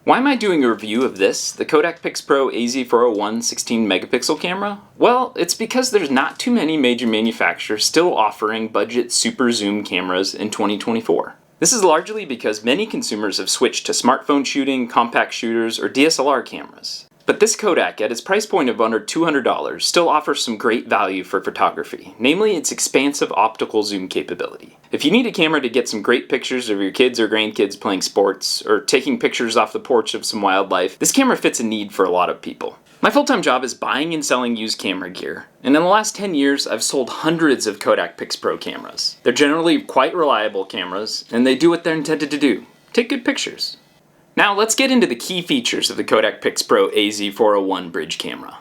Why am I doing a review of this, the Kodak Pixpro AZ401 16 megapixel camera? Well, it's because there's not too many major manufacturers still offering budget super zoom cameras in 2024. This is largely because many consumers have switched to smartphone shooting, compact shooters, or DSLR cameras. But this Kodak, at its price point of under $200, still offers some great value for photography, namely its expansive optical zoom capability. If you need a camera to get some great pictures of your kids or grandkids playing sports, or taking pictures off the porch of some wildlife, this camera fits a need for a lot of people. My full-time job is buying and selling used camera gear, and in the last 10 years I've sold hundreds of Kodak Pixpro cameras. They're generally quite reliable cameras, and they do what they're intended to do: take good pictures. Now let's get into the key features of the Kodak Pixpro AZ401 bridge camera.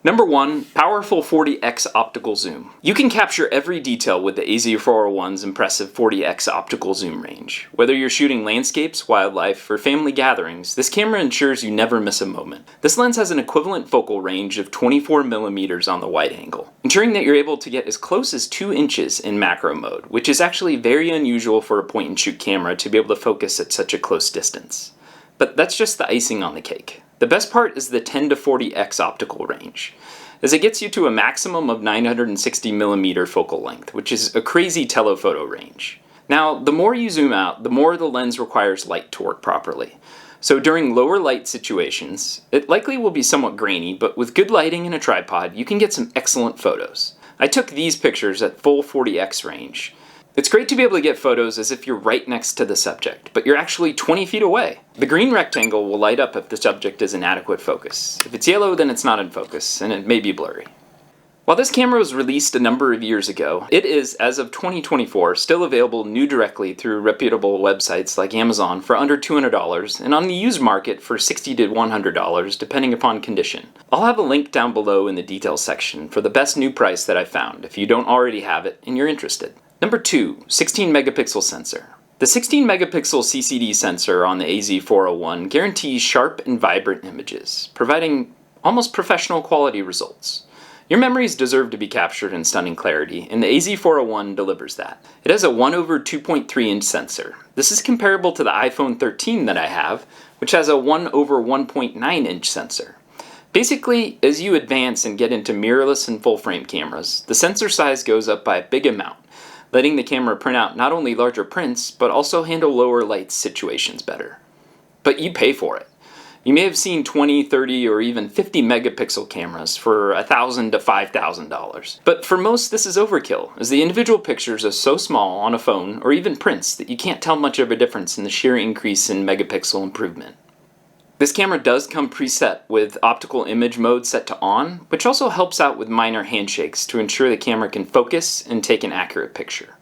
Number 1, powerful 40x optical zoom. You can capture every detail with the AZ401's impressive 40x optical zoom range. Whether you're shooting landscapes, wildlife, or family gatherings, this camera ensures you never miss a moment. This lens has an equivalent focal range of 24mm on the wide angle, ensuring that you're able to get as close as 2 inches in macro mode, which is actually very unusual for a point-and-shoot camera to be able to focus at such a close distance. But that's just the icing on the cake. The best part is the 10 to 40x optical range, as it gets you to a maximum of 960mm focal length, which is a crazy telephoto range. Now, the more you zoom out, the more the lens requires light to work properly. So during lower light situations, it likely will be somewhat grainy, but with good lighting and a tripod, you can get some excellent photos. I took these pictures at full 40x range. It's great to be able to get photos as if you're right next to the subject, but you're actually 20 feet away. The green rectangle will light up if the subject is in adequate focus. If it's yellow, then it's not in focus, and it may be blurry. While this camera was released a number of years ago, it is, as of 2024, still available new directly through reputable websites like Amazon for under $200, and on the used market for $60 to $100, depending upon condition. I'll have a link down below in the details section for the best new price that I've found, if you don't already have it and you're interested. Number 2, 16 megapixel sensor. The 16 megapixel CCD sensor on the AZ401 guarantees sharp and vibrant images, providing almost professional quality results. Your memories deserve to be captured in stunning clarity, and the AZ401 delivers that. It has a 1/2.3 inch sensor. This is comparable to the iPhone 13 that I have, which has a 1/1.9 inch sensor. Basically, as you advance and get into mirrorless and full frame cameras, the sensor size goes up by a big amount, letting the camera print out not only larger prints, but also handle lower light situations better. But you pay for it. You may have seen 20, 30, or even 50 megapixel cameras for $1,000 to $5,000. But for most, this is overkill, as the individual pictures are so small on a phone or even prints that you can't tell much of a difference in the sheer increase in megapixel improvement. This camera does come preset with optical image mode set to on, which also helps out with minor handshakes to ensure the camera can focus and take an accurate picture.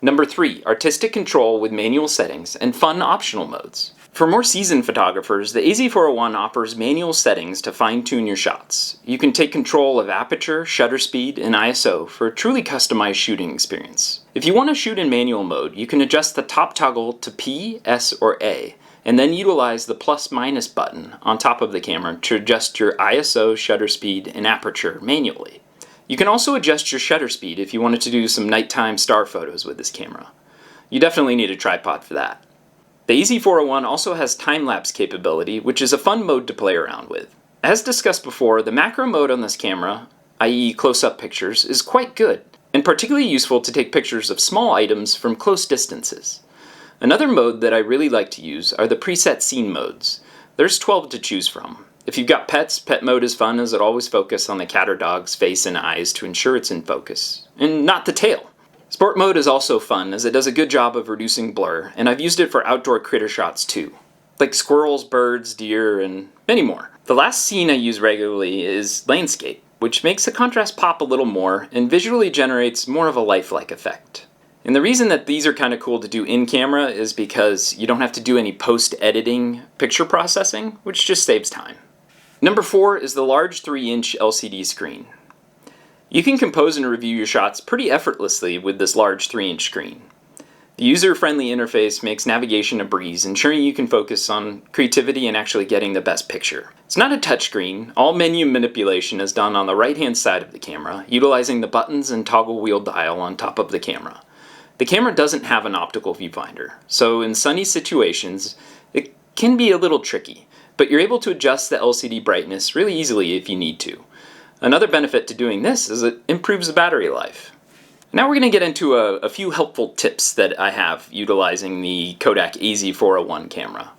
Number 3, artistic control with manual settings and fun optional modes. For more seasoned photographers, the AZ401 offers manual settings to fine-tune your shots. You can take control of aperture, shutter speed, and ISO for a truly customized shooting experience. If you want to shoot in manual mode, you can adjust the top toggle to P, S, or A, and then utilize the plus-minus button on top of the camera to adjust your ISO, shutter speed, and aperture manually. You can also adjust your shutter speed if you wanted to do some nighttime star photos with this camera. You definitely need a tripod for that. The AZ401 also has time-lapse capability, which is a fun mode to play around with. As discussed before, the macro mode on this camera, i.e. close-up pictures, is quite good, and particularly useful to take pictures of small items from close distances. Another mode that I really like to use are the preset scene modes. There's 12 to choose from. If you've got pets, pet mode is fun as it always focuses on the cat or dog's face and eyes to ensure it's in focus, and not the tail. Sport mode is also fun as it does a good job of reducing blur, and I've used it for outdoor critter shots too, like squirrels, birds, deer, and many more. The last scene I use regularly is landscape, which makes the contrast pop a little more and visually generates more of a lifelike effect. And the reason that these are kind of cool to do in camera is because you don't have to do any post-editing picture processing, which just saves time. Number 4 is the large 3-inch LCD screen. You can compose and review your shots pretty effortlessly with this large 3-inch screen. The user-friendly interface makes navigation a breeze, ensuring you can focus on creativity and actually getting the best picture. It's not a touchscreen. All menu manipulation is done on the right-hand side of the camera, utilizing the buttons and toggle wheel dial on top of the camera. The camera doesn't have an optical viewfinder, so in sunny situations, it can be a little tricky. but you're able to adjust the LCD brightness really easily if you need to. Another benefit to doing this is it improves the battery life. Now we're going to get into a few helpful tips that I have utilizing the Kodak AZ401 camera.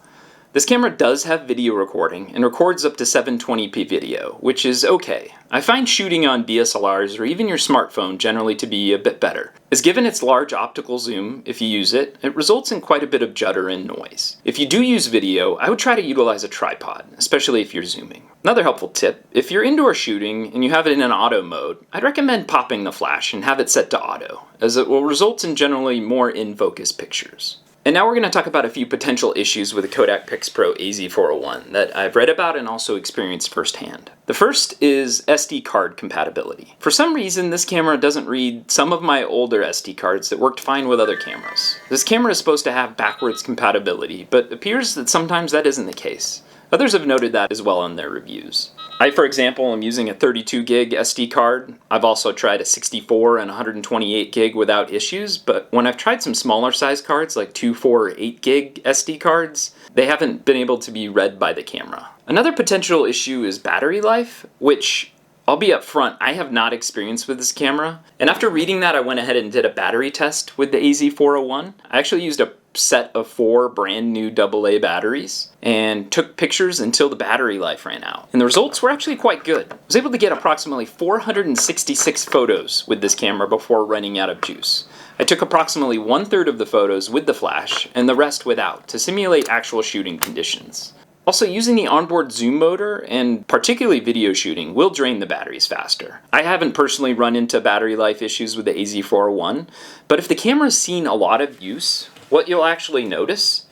This camera does have video recording and records up to 720p video, which is okay. I find shooting on DSLRs or even your smartphone generally to be a bit better, as given its large optical zoom, if you use it, it results in quite a bit of judder and noise. If you do use video, I would try to utilize a tripod, especially if you're zooming. Another helpful tip, if you're indoor shooting and you have it in an auto mode, I'd recommend popping the flash and have it set to auto, as it will result in generally more in-focus pictures. And now we're going to talk about a few potential issues with the Kodak Pixpro AZ401 that I've read about and also experienced firsthand. The first is SD card compatibility. For some reason, this camera doesn't read some of my older SD cards that worked fine with other cameras. This camera is supposed to have backwards compatibility, but it appears that sometimes that isn't the case. Others have noted that as well in their reviews. I, for example, am using a 32 gig SD card. I've also tried a 64 and 128 gig without issues, but when I've tried some smaller size cards like 2, 4, or 8 gig SD cards, they haven't been able to be read by the camera. Another potential issue is battery life, which I'll be upfront, I have not experienced with this camera. And after reading that, I went ahead and did a battery test with the AZ401. I actually used a set of 4 brand new AA batteries and took pictures until the battery life ran out. And the results were actually quite good. I was able to get approximately 466 photos with this camera before running out of juice. I took approximately 1/3 of the photos with the flash and the rest without to simulate actual shooting conditions. Also, using the onboard zoom motor, and particularly video shooting, will drain the batteries faster. I haven't personally run into battery life issues with the AZ401, but if the camera's seen a lot of use, what you'll actually notice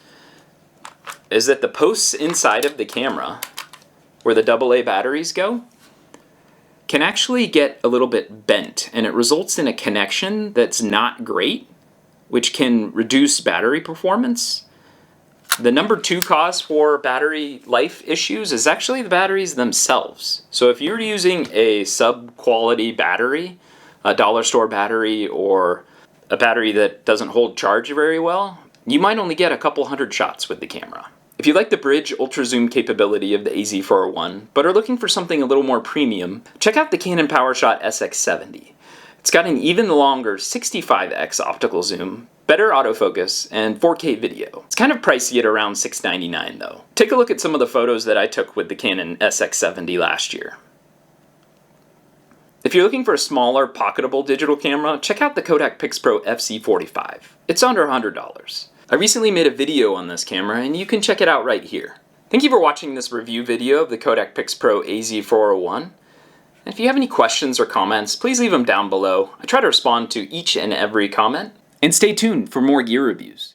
is that the posts inside of the camera, where the AA batteries go, can actually get a little bit bent, and it results in a connection that's not great, which can reduce battery performance. The number 2 cause for battery life issues is actually the batteries themselves. So if you're using a sub-quality battery, a dollar store battery, or a battery that doesn't hold charge very well, you might only get a couple hundred shots with the camera. If you like the bridge ultra zoom capability of the AZ401, but are looking for something a little more premium, check out the Canon PowerShot SX70. It's got an even longer 65x optical zoom, better autofocus, and 4K video. It's kind of pricey at around $699 though. Take a look at some of the photos that I took with the Canon SX70 last year. If you're looking for a smaller, pocketable digital camera, check out the Kodak Pixpro FC45. It's under $100. I recently made a video on this camera, and you can check it out right here. Thank you for watching this review video of the Kodak Pixpro AZ401. And if you have any questions or comments, please leave them down below. I try to respond to each and every comment. And stay tuned for more gear reviews.